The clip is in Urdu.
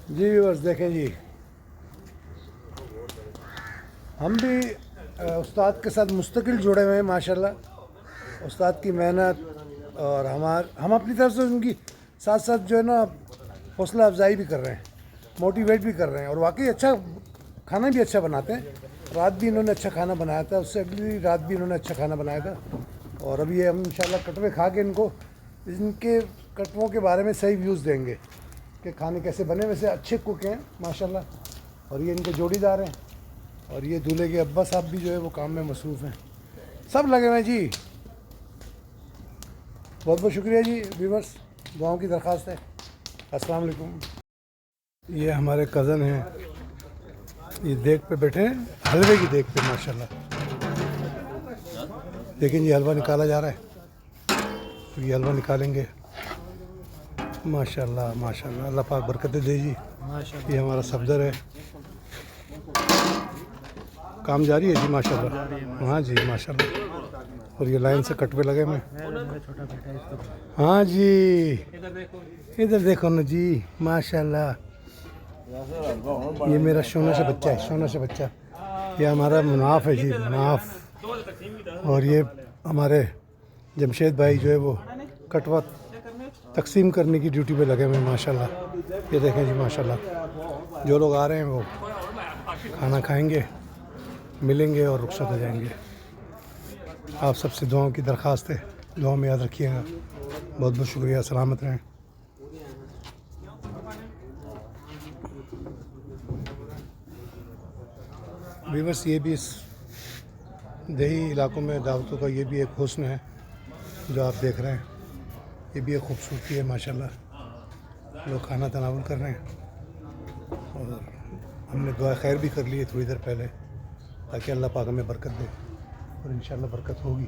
جی بس دیکھیں جی، ہم بھی استاد کے ساتھ مستقل جڑے ہوئے ہیں ماشاءاللہ. استاد کی محنت اور ہم اپنی طرف سے ان کی ساتھ ساتھ جو ہے نا حوصلہ افزائی بھی کر رہے ہیں، موٹیویٹ بھی کر رہے ہیں. اور واقعی اچھا کھانا بھی اچھا بناتے ہیں. رات بھی انہوں نے اچھا کھانا بنایا تھا، اس سے اگلی رات بھی انہوں نے اچھا کھانا بنایا تھا. اور ابھی ہم انشاءاللہ کٹوے کھا کے ان کے کٹووں کے بارے میں صحیح ویوز دیں گے کہ کھانے کیسے بنے. ویسے اچھے کوک ہیں ماشاءاللہ. اور یہ ان کے جوڑی دار ہیں. اور یہ دولہے کے ابا صاحب بھی جو ہے وہ کام میں مصروف ہیں. سب لگے ہوئے ہیں جی. بہت بہت شکریہ جی ویورس، دعاؤں کی درخواست ہے. السلام علیکم. یہ ہمارے کزن ہیں، یہ دیگ پہ بیٹھے ہیں، حلوے کی دیگ پہ ماشاءاللہ. لیکن یہ حلوہ نکالا جا رہا ہے، تو یہ حلوہ نکالیں گے. ماشاءاللہ ماشاءاللہ، اللہ پاک برکتیں دے جی. یہ ہمارا صفدر ہے، کام جاری ہے جی ماشاءاللہ. ہاں جی ماشاءاللہ. اور یہ لائن سے کٹوے لگے ہوئے. ہاں جی ادھر دیکھو نا جی ماشاءاللہ. یہ میرا شونا سے بچہ ہے، شونا سے بچہ. یہ ہمارا مناف ہے جی، مناف. اور یہ ہمارے جمشید بھائی جو ہے وہ کٹوا تقسیم کرنے کی ڈیوٹی پہ لگے ہوئے ہیں ماشاءاللہ. یہ دیکھیں جی ماشاءاللہ، جو لوگ آ رہے ہیں وہ کھانا کھائیں گے، ملیں گے اور رخصت ہو جائیں گے. آپ سب سے دعاؤں کی درخواست ہے، دعاؤں میں یاد رکھیے گا. بہت بہت شکریہ. سلامت رہیں. ویورس، یہ بھی اس دیہی علاقوں میں دعوتوں کا یہ بھی ایک حسن ہے جو آپ دیکھ رہے ہیں. یہ بھی ایک خوبصورتی ہے ماشاءاللہ. لوگ کھانا تناول کر رہے ہیں اور ہم نے دعا خیر بھی کر لی ہے تھوڑی دیر پہلے، تاکہ اللہ پاک ہمیں برکت دے. اور انشاءاللہ برکت ہوگی.